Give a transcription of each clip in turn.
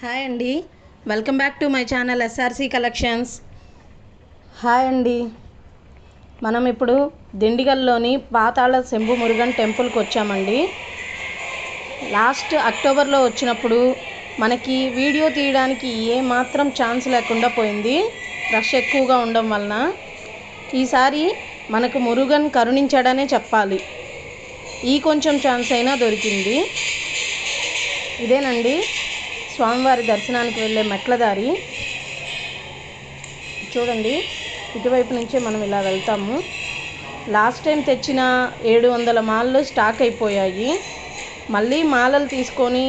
Hi అండి, welcome back to my channel SRC collections. Hi అండి, మనం ఇప్పుడు దిండిగల్లోని పాతాళ శంభు మురుగన్ టెంపుల్కి వచ్చామండి. లాస్ట్ అక్టోబర్లో వచ్చినప్పుడు మనకి వీడియో తీయడానికి ఏమాత్రం ఛాన్స్ లేకుండా పోయింది, రష్ ఎక్కువగా ఉండడం వలన. ఈసారి మనకు మురుగన్ కరుణించాడనే చెప్పాలి, ఈ కొంచెం ఛాన్స్ అయినా దొరికింది. ఇదేనండి స్వామివారి దర్శనానికి వెళ్ళే మెట్ల దారి. చూడండి, ఇటువైపు నుంచే మనం ఇలా వెళ్తాము. లాస్ట్ టైం తెచ్చిన 700 మాలలు స్టాక్ అయిపోయాయి. మళ్ళీ మాలలు తీసుకొని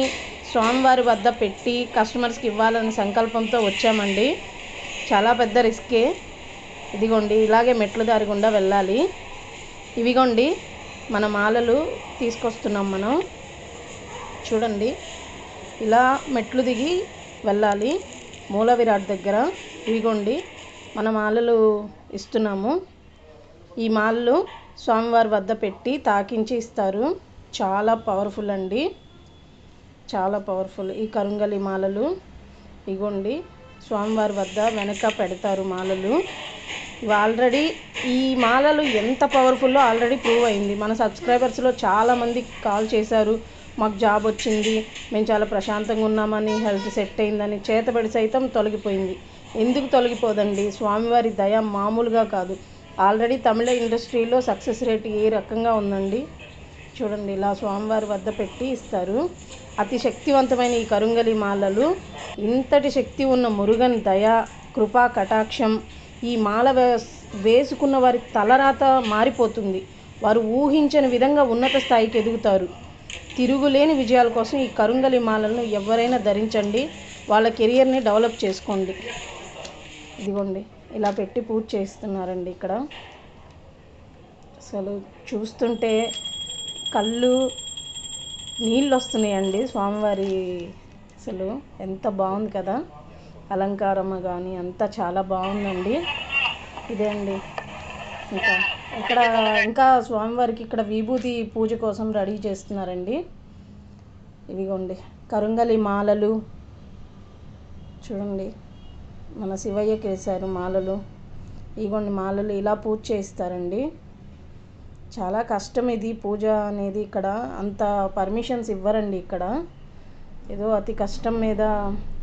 స్వామివారి వద్ద పెట్టి కస్టమర్స్కి ఇవ్వాలనే సంకల్పంతో వచ్చామండి. చాలా పెద్ద రిస్కే. ఇదిగోండి, ఇలాగే మెట్ల దారి గుండా వెళ్ళాలి. ఇవిగోండి మన మాలలు తీసుకొస్తున్నాం మనం. చూడండి, ఇలా మెట్లు దిగి వెళ్ళాలి మూల విరాట్ దగ్గర. ఇవిగోండి మన మాలలు ఇస్తున్నాము. ఈ మాలలు స్వామివారి వద్ద పెట్టి తాకించి ఇస్తారు. చాలా పవర్ఫుల్ అండి, చాలా పవర్ఫుల్ ఈ కరుంగలి మాలలు. ఇగోండి స్వామివారి వద్ద వెనక పెడతారు మాలలు. ఇవి ఆల్రెడీ ఈ మాలలు ఎంత పవర్ఫుల్లో ఆల్రెడీ ప్రూవ్ అయింది. మన సబ్స్క్రైబర్స్లో చాలామంది కాల్ చేశారు, మాకు జాబ్ వచ్చింది, మేము చాలా ప్రశాంతంగా ఉన్నామని, హెల్త్ సెట్ అయిందని. చేతబడి సైతం తొలగిపోయింది. ఎందుకు తొలగిపోదండి? స్వామివారి దయ మామూలుగా కాదు. ఆల్రెడీ తమిళ ఇండస్ట్రీలో సక్సెస్ రేట్ ఏ రకంగా ఉందండి. చూడండి, ఇలా స్వామివారి వద్ద పెట్టి ఇస్తారు. అతి శక్తివంతమైన ఈ కరుంగలి మాలలు, ఇంతటి శక్తి ఉన్న మురుగన్ దయ, కృపా కటాక్షం, ఈ మాల వేసుకున్న వారి తలరాత మారిపోతుంది. వారు ఊహించని విధంగా ఉన్నత స్థాయికి ఎదుగుతారు. తిరుగులేని విజయాల కోసం ఈ కరుంగలి మాలలను ఎవరైనా ధరించండి, వాళ్ళ కెరియర్ని డెవలప్ చేసుకోండి. ఇదిగోండి ఇలా పెట్టి పూజ చేస్తున్నారండి ఇక్కడ. అసలు చూస్తుంటే కళ్ళు నీళ్ళు వస్తున్నాయండి స్వామివారి. అసలు ఎంత బాగుంది కదా, అలంకారం కానీ అంతా చాలా బాగుందండి. ఇదే అండి, ఇంకా స్వామివారికి ఇక్కడ విభూతి పూజ కోసం రెడీ చేస్తున్నారండి. ఇవిగోండి కరుంగలి మాలలు. చూడండి, మన శివయ్యకి వేశారు మాలలు. ఇగోండి మాలలు ఇలా పూజ చేస్తారండి. చాలా కష్టం ఇది పూజ అనేది. ఇక్కడ అంత పర్మిషన్స్ ఇవ్వరండి ఇక్కడ, ఏదో అతి కష్టం మీద.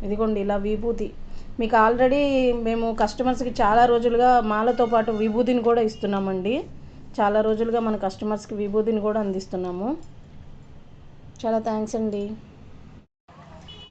ఇదిగోండి ఇలా విభూతి. మీకు ఆల్రెడీ మేము కస్టమర్స్కి చాలా రోజులుగా మాలతో పాటు విభూతిని కూడా ఇస్తున్నామండి. చాలా రోజులుగా మన కస్టమర్స్కి విభూతిని కూడా అందిస్తున్నాము. చాలా థ్యాంక్స్ అండి.